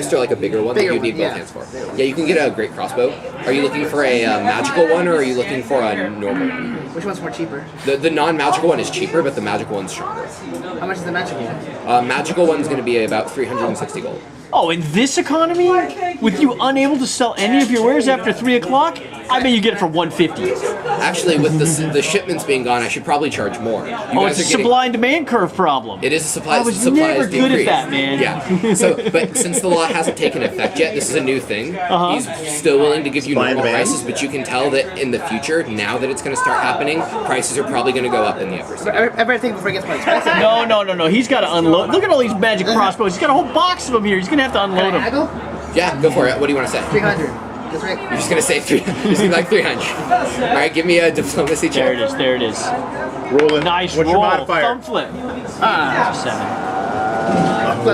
Or like a bigger one that you need both hands for. Yeah, you can get a great crossbow. Are you looking for a magical one, or are you looking for a normal one? Which one's more cheaper? The non-magical one is cheaper, but the magical one's stronger. How much is the magical one? Magical one's going to be about 360 gold. Oh, in this economy, with you unable to sell any of your wares after 3 o'clock, I bet you get it for 150. Actually, with the shipments being gone, I should probably charge more. It's a supply and demand curve problem. It is a supply. I was never good at that, man. Yeah. So, but since the law hasn't taken effect yet, this is a new thing. He's still willing to give you normal prices, but you can tell that in the future, now that it's going to start happening, prices are probably going to go up in the upper city. Everything before it gets more expensive. No. He's got to unload. Look at all these magic crossbows. He's got a whole box of them here. He's going to have to unload them. Yeah, go for it. What do you want to say? 300. That's right. You're just going to say 300. Just like 300. All right, give me a diplomacy check. There it is. Rolling. Nice What's roll. your modifier? Thumb flip. 7.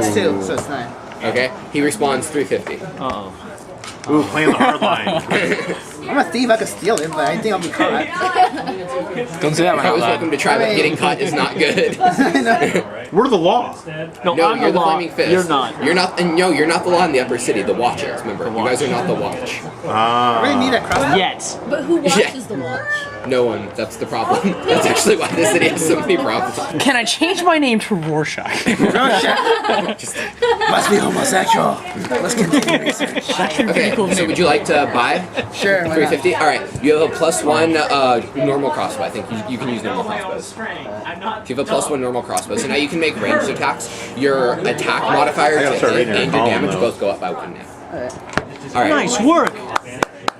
+2, so it's 9. Okay, he responds 350. Uh-oh. Ooh, playing the hard line. I'm a thief, I could steal it, but I think I'll be caught. Don't say that one I out was loud. welcome to try, but getting caught is not good. We're the law. No, No, I'm you're the law. Flaming Fist. You're not. You're not, and no, you're not the law in the upper city. The Watchers, remember. You guys are not the Watch. I really need that crossbow. Yet. But who watches the watch? No one. That's the problem. That's actually why this city has so many problems. Can I change my name to Rorschach? Must be homosexual. Let's continue research. Okay, so would you like to buy? Sure, why not? 350? Alright, you have a +1 normal crossbow. I think you can use normal crossbows. If you have a +1 normal crossbow, so now you can make ranged attacks. Your attack modifier gotta start to hit reading and your your column, damage though. both go up by 1 now. Alright. Nice work.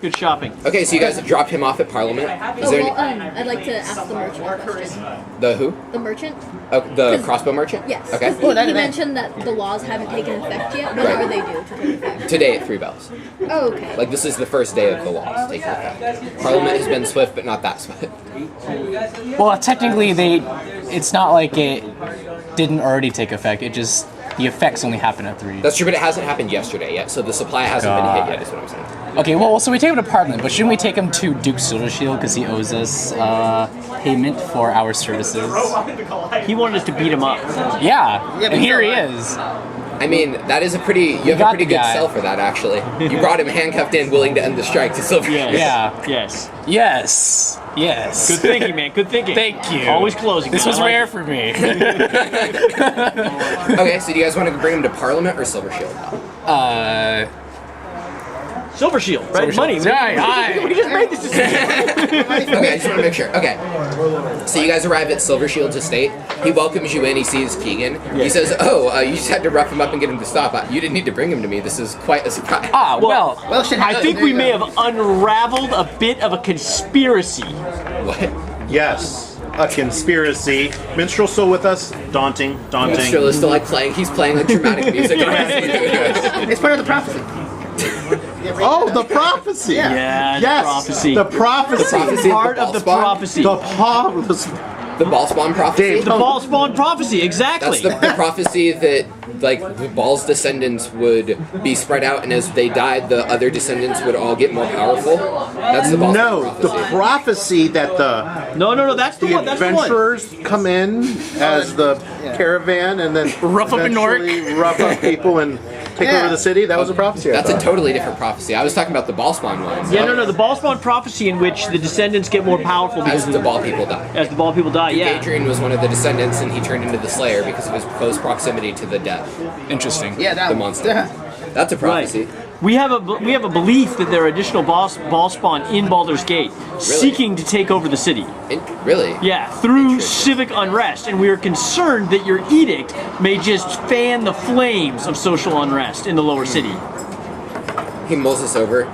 Good shopping. Okay, so you guys have dropped him off at Parliament. Is there any... I'd like to ask the merchant a question. The who? The merchant? Oh, the crossbow merchant? Yes. Okay. He mentioned that the laws haven't taken effect yet. When are they due to take effect? Today at 3 bells. Oh, okay. Like, this is the first day of the laws taking effect. Parliament has been swift, but not that swift. Well, technically, it's not like it didn't already take effect. It just, the effects only happen at 3. That's true, but it hasn't happened yesterday yet, so the supply hasn't been hit yet, is what I'm saying. Okay, well, so we take him to Parliament, but shouldn't we take him to Duke Silvershield because he owes us payment for our services? He wanted us to beat him up. Yeah, but and here he you know is. I mean, that is a pretty, you have a got pretty the good guy. sell for that, actually. You brought him handcuffed in, willing to end the strike to Silver. Yeah. Yes. Yes. Yes. Good thinking, man. Good thinking. Thank you. Always closing. This man. was I like rare it. for me. Okay, so do you guys want to bring him to Parliament or Silver Shield? Silver Shield, right? Money. Right, We just made this decision. Okay, I just want to make sure. Okay. So you guys arrive at Silver Shield's estate. He welcomes you in. He sees Keegan. He says, you just had to rough him up and get him to stop. You didn't need to bring him to me. This is quite a surprise. well, shit, I think we may have unraveled a bit of a conspiracy. What? Yes, a conspiracy. Minstrel still with us? Daunting. Minstrel is still like playing. He's playing like dramatic music. It's part of the prophecy. Oh, the prophecy! Yeah, the Yes, prophecy. the prophecy. prophecy. Part of the prophecy. The The ball spawn prophecy. The ball spawn prophecy, exactly. That's the prophecy that, like, the Ball's descendants would be spread out, and as they died, the other descendants would all get more powerful. That's the ball spawn No, the prophecy. prophecy that No, that's the one. That's the one. adventurers come in as the caravan and then Rough up a Nork. eventually rough up people and take over the city. That was a prophecy. I That's a thought. totally different prophecy. I was talking about the ball spawn one. Yeah, no, the ball spawn prophecy in which the descendants get more powerful because As the ball people die. as the ball people die. Yeah. Adrian was one of the descendants, and he turned into the Slayer because of his close proximity to the death, interesting. Yeah, that the one. monster. That's a prophecy. We have a belief that there are additional ball spawn in Baldur's Gate, seeking to take over the city. Really? Yeah, through civic unrest, and we are concerned that your edict may just fan the flames of social unrest in the lower city. He mulls us over.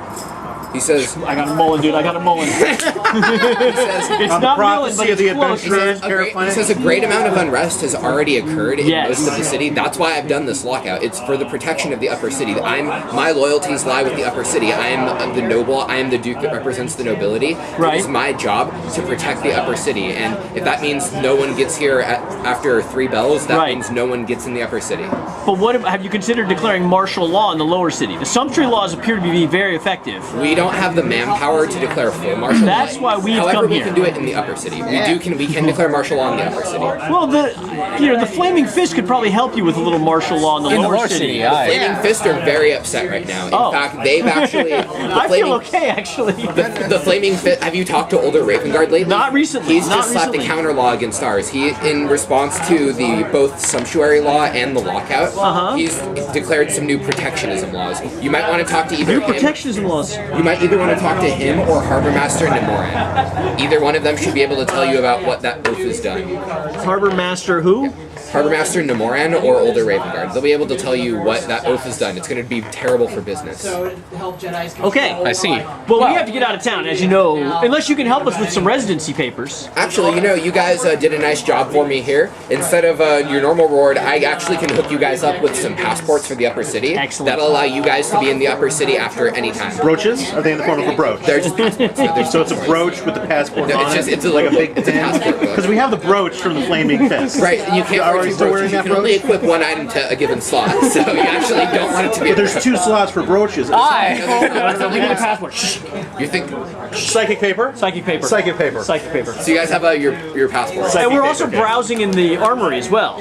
He says, I got a mullen, dude. I got a mullen. It's not mullen, but prophecy of it's the close. adventurers. he says a great amount of unrest has already occurred in Yes. most of the city. That's why I've done this lockout. It's for the protection of the upper city. My loyalties lie with the upper city. I am the noble. I am the duke that represents the nobility. Right. It is my job to protect the upper city. And if that means no one gets here after 3 bells, that means no one gets in the upper city. But what have you considered declaring martial law in the lower city? The sumptuary laws appear to be very effective. We don't don't have the manpower to declare full martial law. That's why we've However, come we here. can do it in the upper city. We can declare martial law in the upper city. Well, the Flaming Fist could probably help you with a little martial law in the lower city. Flaming Fist are very upset right now. In fact, they've actually. I feel okay, actually. The Flaming Fist. Have you talked to older Raven Guard lately? Not recently. He's just slapped a counter law against ours. He, in response to the both sumptuary law and the lockout, he's declared some new protectionism laws. You might want to talk to either New him. protectionism laws. You might either want to talk to him or Harbormaster Nemoran. Either one of them should be able to tell you about what that oath has done. Harbormaster who? Harbormaster Nemoran or older Raven Guard. They'll be able to tell you what that oath has done. It's going to be terrible for business. Okay. I see. Well, we have to get out of town, as you know, unless you can help us with some residency papers. Actually, you guys did a nice job for me here. Instead of your normal reward, I actually can hook you guys up with some passports for the upper city. Excellent. That'll allow you guys to be in the upper city after any time. Brooches? Are they in the form of a brooch? They're just passports. So it's a brooch with the passport No, on it's it? like a big it's a passport book. Because we have the brooch from the Flaming Fist. Right, and you can't Are wear we two still wearing brooches. You that can only brooch? equip one item to a given slot, so you actually don't want it to be. But there's 2 slots for brooches. Look at the passport. Shh. You think? Psychic paper? Psychic paper. Psychic paper. Psychic paper. So you guys have your passport. And we're paper, also okay. browsing in the armory as well.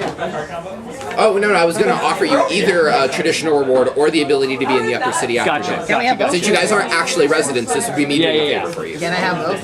Oh no! I was going to offer you either a traditional reward or the ability to be in the upper city after. Gotcha. Can we have both? Since you guys aren't actually residents, this would be me doing a Yeah. favor for you. Can I have both?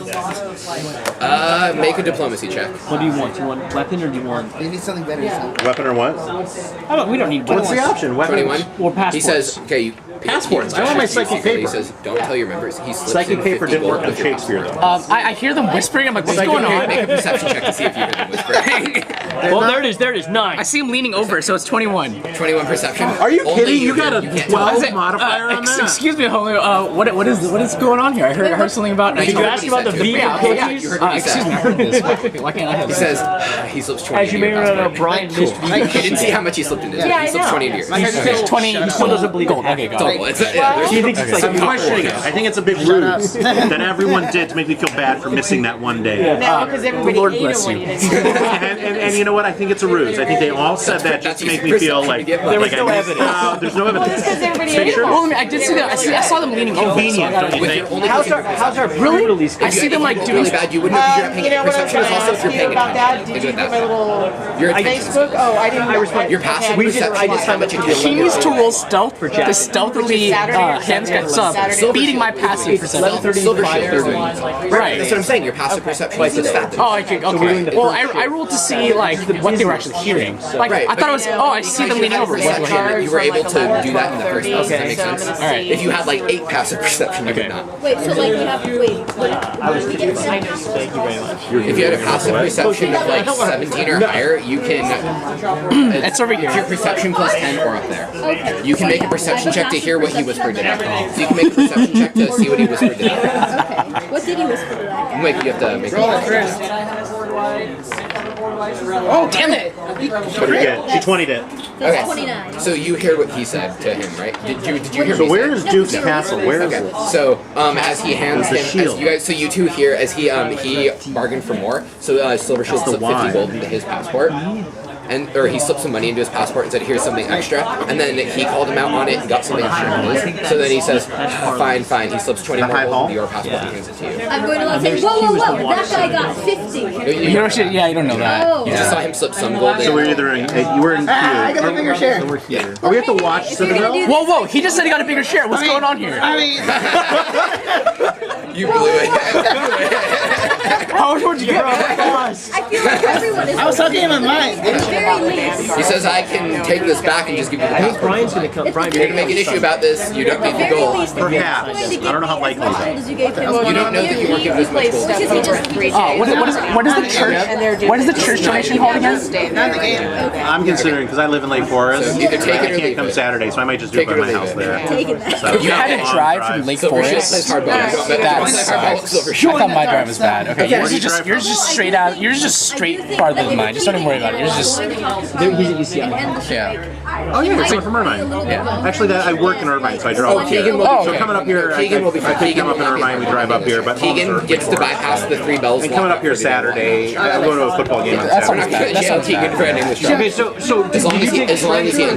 Make a diplomacy check. What do you want? Do you want weapon or do you want? Maybe something better. So. Weapon or what? We don't need What's the option? Weapon? 21. Or passports. He says, okay, Passports. I want my psychic paper. He says, don't tell your members. He slips Psychic in paper 50 didn't gold work on with your Shakespeare, passport. though. I hear them whispering. I'm like, what's going on? Make a perception check to see if you hear them whispering. Well, there it is. 9. I see him leaning over, so it's 21. 21 perception. Are you Only kidding? You got a can't tell. 12 modifier on that? Excuse me, homie. What is going on here? I heard something about. Did you ask about the vegan cookies? You heard what he Excuse me, I said. heard this. Why can't I have He this? says, he slips 20 As you into may your or not know, passport. Brian missed vegan. He didn't see how much he slipped into his. Yeah, He I slips know. 20 into yours. He's 20. He still doesn't believe Gold. it. Okay, got Double. it. He thinks it's like I'm questioning it. I think it's a big ruse that everyone did to make me feel bad for missing that one day. No, because everybody Lord ate bless it when you. you didn't. And you know what? I think it's a ruse. I think they all said that just to make me feel like There was no evidence. there's no evidence. Because everybody ate Picture? it. Well, I mean, I did see that. I saw them leaning over. Convenient, don't you With think? your only How's our Really? pre-release? I see them like really doing. bad. You wouldn't know because You you're know not what I paying was attention. going to Also, if ask you're you paying about that? attention. Did Think you of get it my that way. little Your Facebook? Oh, I didn't. Your passive We perception. I just how much you She needs to roll stealth For to Jack. stealthily Saturday or hands Sunday? get sub, Saturday. beating my passive perception. 11:30 Silver fire. shield. Right. Right. That's what I'm saying. Your passive perception is just that. Oh, okay. Well, I rolled to see like what they were actually hearing. Like I thought it was. Oh, I see them leaning over. Perception, you were able to do that in the first place. Does that make sense? All right. If you had like 8 passive perception, you could not. Wait, so like you have to wait. What did we get to? Thank you very much. If you had a passive perception of like 17 or higher, you can. It's over here. If your perception plus 10 or up there, Okay. you can make a perception check to hear what he whispered to them. So you can make a perception check to see what he whispered to them. Okay. What did he whisper to that? Wait, you have to make. Oh, damn it! What did you get? She 20'd it. That's Okay. 29. So you hear what he said to him, right? Did you hear? So me where say? is Duke's castle? Where is Okay, it? so as he hands The him, as shield. you guys, so you two hear as he bargained for more. So Silver Shield the slipped 50 wine. gold into his passport, or he slipped some money into his passport and said, "Here's something extra." And then he called him out on it and got something extra in his. So then he says, "Fine, fine." He slips 20 more high gold hall? into your passport and hands it to you. I'm going to like say, whoa, that guy got 50. You know, shit. Yeah, you don't know that. Oh. You just saw him slip some gold in. So we're either in, you were in I got a bigger share. Yeah. Or we have to watch If you're gonna Citadel? do Whoa, whoa! He just said he got a bigger share. What's going on here? I mean, You blew it. How much would you get? I feel like everyone is. I was talking in my mind. At the very least. He says, "I can take this back and just give you the I think passport." Brian's gonna come. Brian, You're gonna make an issue about this. You don't need At the the very gold. least, Perhaps. he's going to give I don't know how me likely as much that gold as you gave him. You don't know that you weren't given as much gold. Because he just Oh, what is the church? What is the church donation called again? Not the game. I'm considering, because I live in Lake Forest, So either take it I or can't leave come it. Saturday, so I might just do it Take by it or my leave house it. there. Taking that. So, You had to long drive from Lake Silver Shield Forest. plays hardball. That Silver I Shield. thought my drive was bad. Okay, Okay. yours is just straight out. Yours is just straight farther than mine. Just don't even worry about it. Yours is just He's at UCI. yeah. Oh yeah, Might it's like from be a Irvine. little bit Yeah. longer. Actually, that I work in Irvine, so I drive up here. Keegan will Oh, be So coming up here, Keegan will be I could come up in will be Irvine, we drive up here, but Keegan gets to bypass the 3 bells. And coming up here Saturday, I'm going to a football game on That's We're not Saturday. going to jail Keegan for ending the strike. Okay, so As long as he ends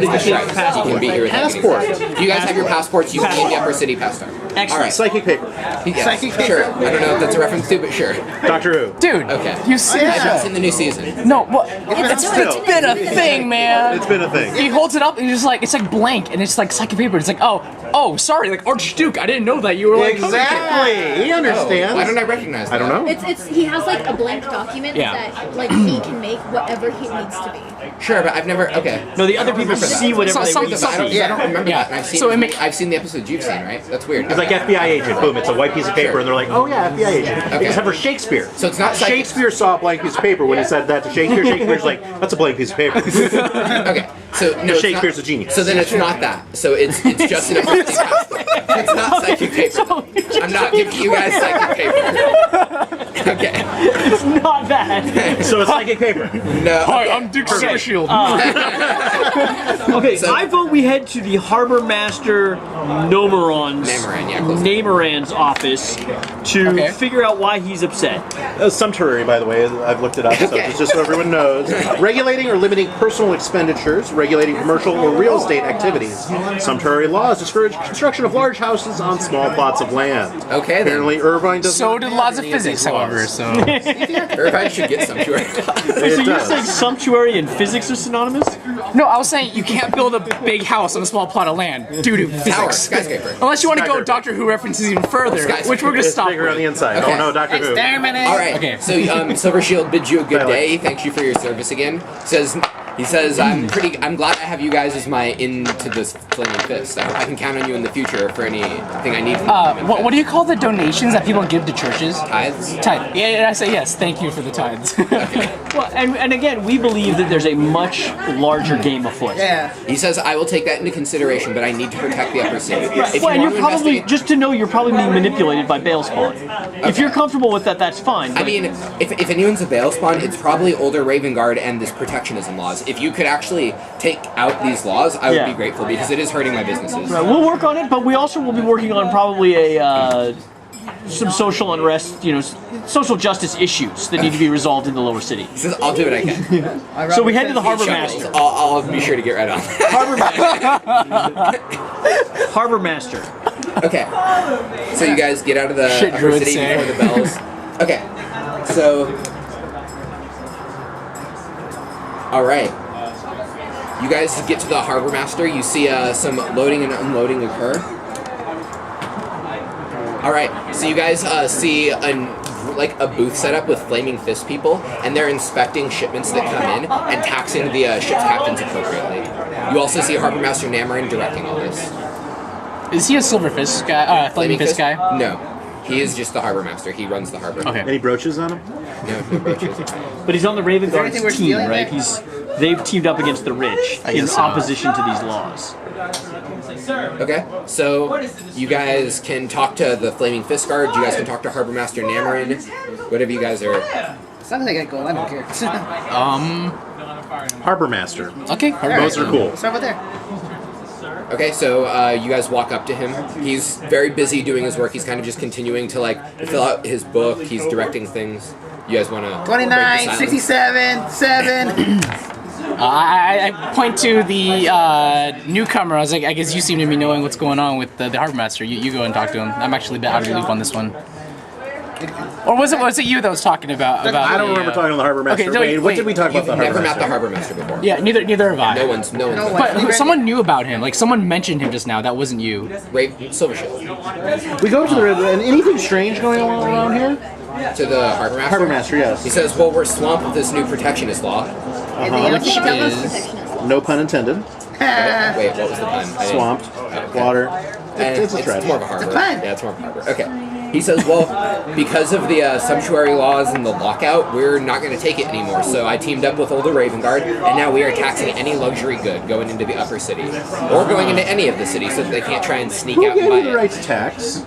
the strike, he passport. can be here with Passport. You guys have your passports. You can be in the Upper City pastime. Excellent. All right. Psychic paper. Yes, Psychic sure. I don't know if that's a reference to, but sure. Doctor Who. Dude, Okay. you see I haven't that? seen the new season. No, what? It's been a thing, man. It's been a thing. He holds it up and he's just like, it's like blank, and it's like psychic paper. It's like, oh, sorry, like Archduke, I didn't know that you were like Exactly. He understands. Why don't I recognize that? I don't know. It's he has like a blank document Yeah. that like he can make whatever he needs to be. Sure, but I've never. Okay. No, the other people see whatever Some- they some- want to see. I don't remember Yeah. that. And I've seen. So it make- I've seen the episodes you've seen, right? That's weird. It's like FBI agent. Boom. It's a white piece of paper, and they're like, "Oh yeah, FBI agent." Okay. Except for Shakespeare. So it's not psychic- Shakespeare saw a blank piece of paper when he said that to Shakespeare. Shakespeare's like, "That's a blank piece of paper." Okay. So no, it's Shakespeare's not, a genius. So then it's not that. So it's just an emergency passport. It's not psychic paper. I'm not giving you guys psychic paper. Okay. It's not that. So it's psychic paper. No. Hi, I'm Duke Silvershield. Okay, So- I vote we head to the Harbormaster Nomeron's Namoran, yeah, close. Namoran's office to Okay. figure out why he's upset. Sumptuary, by the way, I've looked it up, so Okay. just so everyone knows. Regulating or limiting personal expenditures, regulating commercial or real estate activities. Sumptuary laws discourage construction of large houses on small plots of land. Okay, then. Apparently, Irvine does So not did have laws of any physics, these laws. however, so. Everybody should get some sure. So It you're does. saying sanctuary and physics are synonymous? No, I was saying you can't build a big house on a small plot of land due to Tower, physics. skyscraper. Unless you want to go Skyscraper. Doctor Who references even further, Skyscraper. which we're going to It's stop bigger on the with. inside. Okay. Oh no, Doctor Who. Exterminate. All right. Okay. So Silver Shield bids you a good I like day. Thanks you for your service again. He says I'm glad I have you guys as my into this flaming fist. I hope I can count on you in the future for anything I need. From the Flaming What do Fist. you call the donations that people give to churches? Tithes? Tithe. Yeah, I say yes. Thank you for the tithes. Well, and again, we believe that there's a much larger game afoot. Yeah. He says I will take that into consideration, but I need to protect the Upper City. If Well, and you you're want to probably, investigate, just to know, you're probably being manipulated by bail spawn. If you're comfortable with that, that's fine. I but- mean, if anyone's a bail spawn, it's probably older Raven Guard and this protectionism laws. If you could actually take out these laws, I would Yeah. be grateful because it is hurting my businesses. Right, we'll work on it, but we also will be working on probably some social unrest, social justice issues that need to be resolved in the lower city. He says I'll do what I can. So we head to the Chuckles. Harbormaster. I'll be sure to get right on that. Harbormaster. Okay. So you guys get out of the Shit Upper Druid City say. before the bells. Okay. So. All right. You guys get to the Harbormaster. You see some loading and unloading occur. All right. So you guys see a booth set up with flaming fist people, and they're inspecting shipments that come in and taxing the ship's captains appropriately. You also see Harbormaster Namoran directing all this. Is he a silver fist guy? Flaming fist guy? No. He is just the Harbormaster. He runs the harbor. Okay. Any brooches on him? No brooches. But he's on the Raven there Guard's anything we're team, stealing right? there? They've teamed up against the rich in guess so. opposition to these laws. Okay, so you guys can talk to the Flaming Fist Guard. You guys can talk to Harbormaster Namoran. Whatever you guys are. As long as I get gold, I don't care. Harbormaster. Okay. Those are cool. Start with there. Okay, so you guys walk up to him. He's very busy doing his work. He's kind of just continuing to fill out his book. He's directing things. You guys want to 29, 67, 7. I point to the newcomer. I was like, I guess you seem to be knowing what's going on with the Harbormaster. You go and talk to him. I'm actually a bit out of the loop on this one. Or was it you that was talking about? I don't remember talking to the Harbormaster. Okay, no, Wait, what wait. did we talk about You've the never met the Harbormaster? Harbormaster before. Yeah, neither have I. No one's. But someone knew about him. Like someone mentioned him just now. That wasn't you. Silver Shield. We go to the river, and anything strange going on around here? To the Harbormaster. Harbormaster, yes. He says, "Well, we're swamped with this new protectionist law." Anything else you can tell us? is- Protectionist law. No pun intended. Wait, what was the pun? I didn't- Swamped. Okay. Water. And It's a it's threat. more of a harbor. It's a pun. Yeah, it's more of a harbor. Okay. He says, well, because of the sumptuary laws and the lockout, we're not going to take it anymore. So I teamed up with Older Raven Guard, and now we are taxing any luxury good going into the upper city. Or going into any of the cities so that they can't try and sneak Who out and gave buy you the it. right to tax?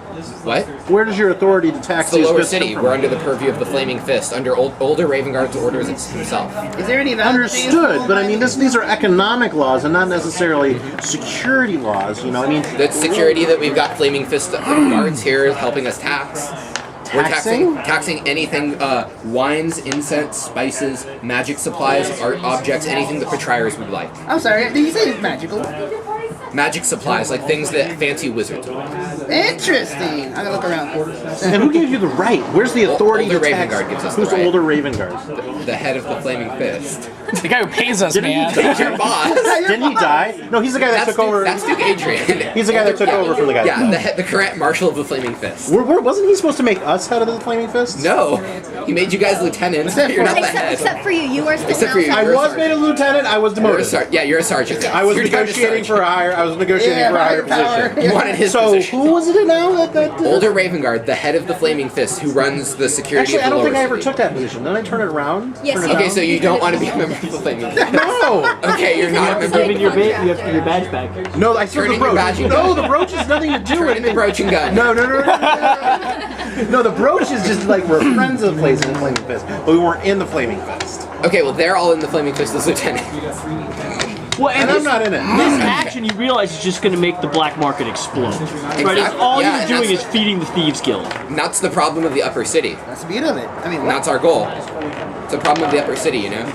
What? Where does your authority to tax It's the these lower goods come city. from? We're under the purview of the Flaming Fist, under Older Raven Guard's orders himself. Is there any value? Understood, but I mean, these are economic laws and not necessarily security laws. You know, I mean, The security that we've got Flaming Fist guards here helping us tax. We're taxing anything, wines, incense, spices, magic supplies, art objects, anything that Patriars would like. I'm sorry, did you say it's magical? Magic supplies, like things that fancy wizards would like. Interesting. I'm gonna look around. and who gave you the right? Where's the authority Older to Raven tax? Guard gives us the Who's right. Older Raven Guard? The head of the Flaming Fist. The guy who pays us, Didn't man. he die? He's your boss. Didn't he die? No, he's the guy that took over. That's Duke Adrian. He's the guy that took over from the guy. Yeah, the current marshal of the Flaming Fist. Wasn't he supposed to make us head of the Flaming Fist? No, he made you guys lieutenants. You're not the head. Except for you. You are still Except for you. I now. was made a lieutenant. I was You're a demoted. you're a sergeant. I was You're down to negotiating for sergeant. a higher. I was negotiating for a higher power. position. You wanted his So position. who was it now? Older Raven Guard, the head of the Flaming Fist, who runs the security Actually, of the I don't lower think I ever city. took that position. Didn't I turn it around? Yes, Turn it you Okay, down? so you don't want to be a member of the Flaming Fist. No. Okay, you're not a member of Given the your Flaming ba- you have to give your badge back. No, I said Turn the in your brooch. badge and No, gun. the brooch has nothing to do Turn with in the it. brooch and gun. No. No, the brooch is just like we're friends of the place in the Flaming Fist, but we weren't in the Flaming Fist. Okay, well, they're all in the Flaming Fist as lieutenant. Well, And I'm not in it. This action, you realize, is just going to make the black market explode. Right? It's Exactly. all Yeah, you're and doing is that's- feeding the thieves guild. And that's the problem of the upper city. That's the beauty of it. I mean, And that's our goal. It's a problem of the upper city, you know?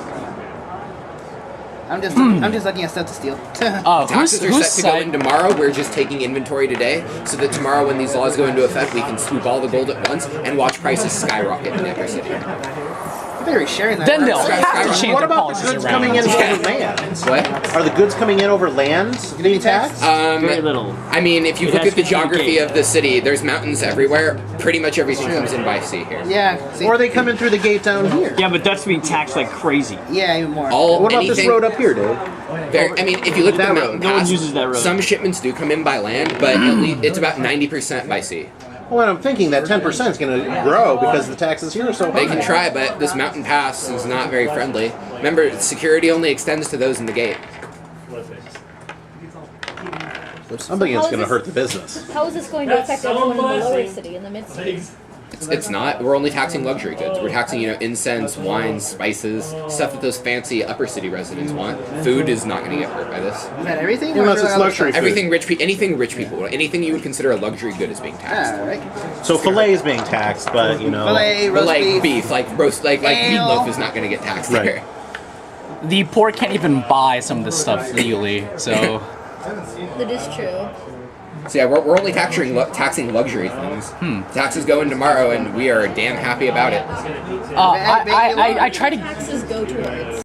I'm just looking at stuff to steal. Taxes are Who's set to go in side? tomorrow. We're just taking inventory today, so that tomorrow, when these laws go into effect, we can swoop all the gold at once and watch prices skyrocket in the upper city. I better be sharing that. Then they'll Sky- have to Sky- change What their about the policies goods around. coming in Yeah. over land? What? Are the goods coming in over land getting taxed? Very little. I mean, if you It look has at the to be the geography gate. of the city, there's mountains everywhere. Pretty much everything comes in by sea here. Yeah. See? Or are they coming through the gate down here? Yeah, but that's being taxed like crazy. Yeah, even more. All What about anything, this road up here, Dave? I mean, if you look at the That road. mountain No one pass, uses that road. some shipments do come in by land, but at least it's about 90% by sea. Well, I'm thinking that 10% is going to grow because the taxes here are so high. They can try, but this mountain pass is not very friendly. Remember, security only extends to those in the gate. I'm thinking it's going to hurt the business. How is this going to affect everyone in the lower city, in the mid city? It's not. We're only taxing luxury goods. We're taxing, incense, wines, spices, stuff that those fancy upper city residents want. Food is not going to get hurt by this. Is that everything? Unless Or is it's there other luxury stuff? food. Anything rich people want, anything you would consider a luxury good is being taxed. Alright. So filet is being taxed, but Filet, But roast like beef, like roast, like Ale. meatloaf is not going to get taxed Right. there. The poor can't even buy some of this stuff legally, so That is true. So yeah, we're only taxing luxury things. Taxes go in tomorrow, and we are damn happy about it. I try to Taxes go towards.